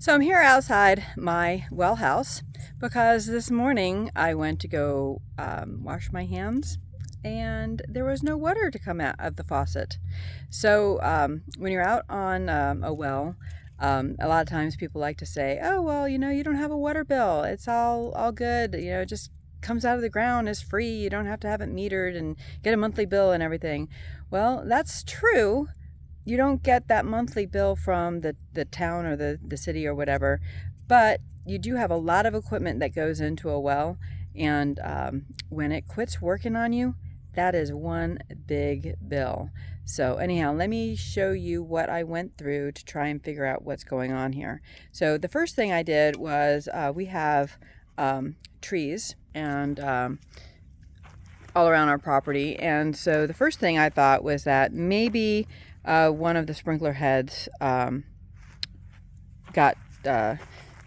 So I'm here outside my well house because this morning I went to go wash my hands and there was no water to come out of the faucet. So when you're out on a well, a lot of times people like to say, oh, well, you don't have a water bill. It's all good. It just comes out of the ground is free. You don't have to have it metered and get a monthly bill and everything. Well, that's true. You don't get that monthly bill from the town or the city or whatever, but you do have a lot of equipment that goes into a well, and when it quits working on you, that is one big bill. So anyhow, let me show you what I went through to try and figure out what's going on here. So the first thing I did was we have trees and all around our property, and so the first thing I thought was that maybe one of the sprinkler heads got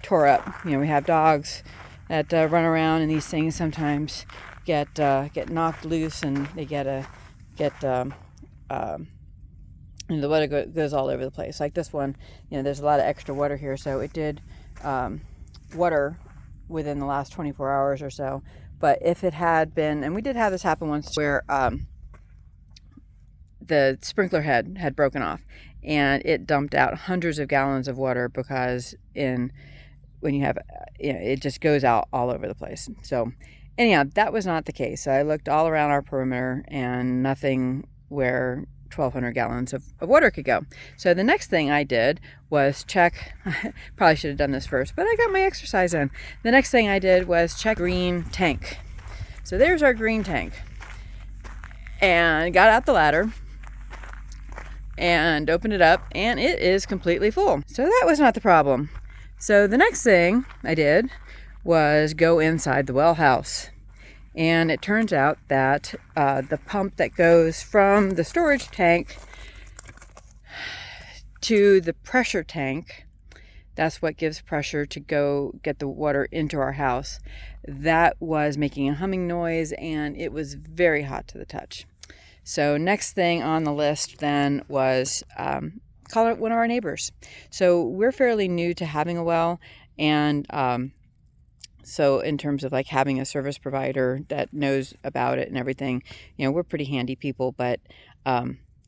tore up. We have dogs that run around, and these things sometimes get knocked loose, and they the water goes all over the place. Like this one, there's a lot of extra water here, so it did water within the last 24 hours or so. But if it had been, and we did have this happen once, where the sprinkler head had broken off and it dumped out hundreds of gallons of water because when you have, it just goes out all over the place. So anyhow, that was not the case. So I looked all around our perimeter and nothing where 1,200 gallons of water could go. So the next thing I did was check, probably should have done this first, but I got my exercise in. The next thing I did was check green tank. So there's our green tank, and got out the ladder and opened it up, and it is completely full. So that was not the problem. So the next thing I did was go inside the well house, and it turns out that the pump that goes from the storage tank to the pressure tank, that's what gives pressure to go get the water into our house, that was making a humming noise, and it was very hot to the touch. So next thing on the list then was call one of our neighbors. So we're fairly new to having a well, and so in terms of like having a service provider that knows about it and everything, we're pretty handy people, but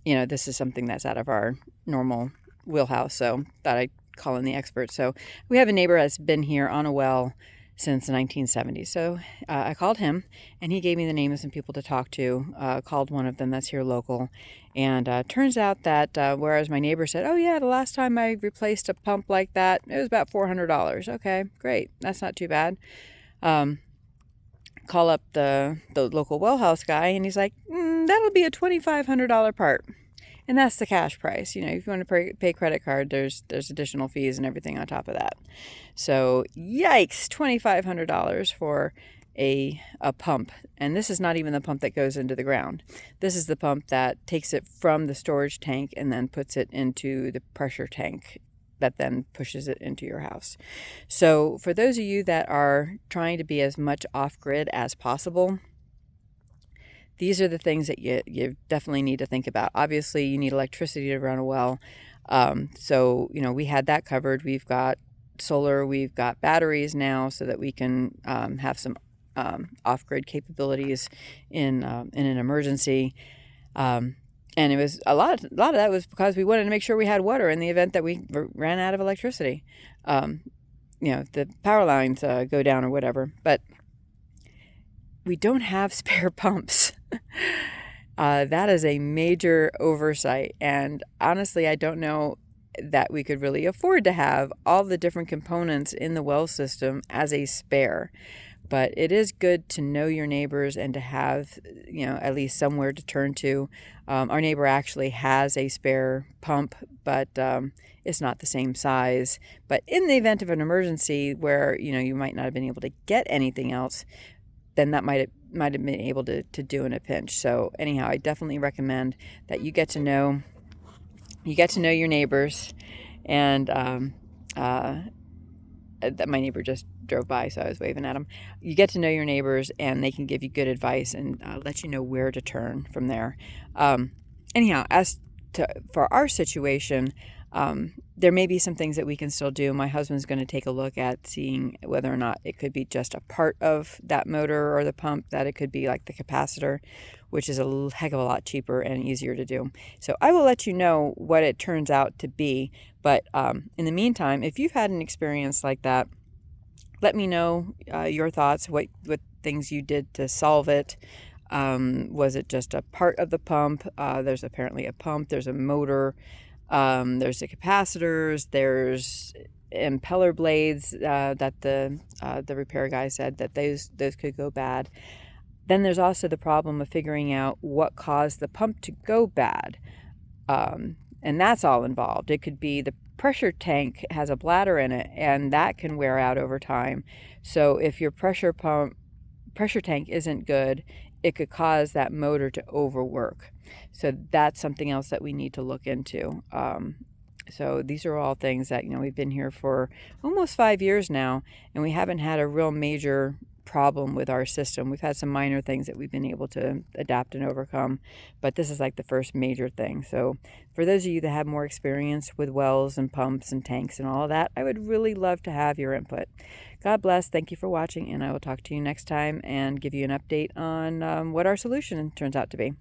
this is something that's out of our normal wheelhouse, so thought I'd call in the experts. So we have a neighbor that's been here on a well since the 1970s. So I called him, and he gave me the name of some people to talk to. Called one of them that's here local, and turns out that whereas my neighbor said, oh yeah, the last time I replaced a pump like that, it was about $400. Okay, great, that's not too bad. Call up the local well house guy, and he's like, that'll be a $2,500 part. And that's the cash price. If you want to pay credit card, there's additional fees and everything on top of that. So yikes, $2,500 for a pump. And this is not even the pump that goes into the ground. This is the pump that takes it from the storage tank and then puts it into the pressure tank that then pushes it into your house. So for those of you that are trying to be as much off-grid as possible, these are the things that you definitely need to think about. Obviously, you need electricity to run a well. So, we had that covered. We've got solar, we've got batteries now so that we can have some off-grid capabilities in an emergency. And it was a lot of that was because we wanted to make sure we had water in the event that we ran out of electricity. The power lines go down or whatever. But we don't have spare pumps. That is a major oversight, and honestly, I don't know that we could really afford to have all the different components in the well system as a spare. But it is good to know your neighbors and to have, at least somewhere to turn to. Our neighbor actually has a spare pump, but it's not the same size. But in the event of an emergency where, you might not have been able to get anything else, then that might have been able to do in a pinch. So anyhow, I definitely recommend that you get to know your neighbors. And that my neighbor just drove by, so I was waving at him. You get to know your neighbors, and they can give you good advice and let you know where to turn from there. Anyhow, for our situation, There may be some things that we can still do. My husband's going to take a look at seeing whether or not it could be just a part of that motor or the pump, that it could be like the capacitor, which is a heck of a lot cheaper and easier to do. So I will let you know what it turns out to be. But in the meantime, if you've had an experience like that, let me know your thoughts, what things you did to solve it. Was it just a part of the pump? There's apparently a pump, there's a motor, there's the capacitors, there's impeller blades that the repair guy said that those could go bad. Then there's also the problem of figuring out what caused the pump to go bad. And that's all involved. It could be the pressure tank has a bladder in it, and that can wear out over time. So if your pressure tank isn't good, it could cause that motor to overwork. So that's something else that we need to look into. So these are all things that, we've been here for almost 5 years now, and we haven't had a real major problem with our system. We've had some minor things that we've been able to adapt and overcome, but this is like the first major thing. So for those of you that have more experience with wells and pumps and tanks and all of that, I would really love to have your input. God bless. Thank you for watching, and I will talk to you next time and give you an update on what our solution turns out to be.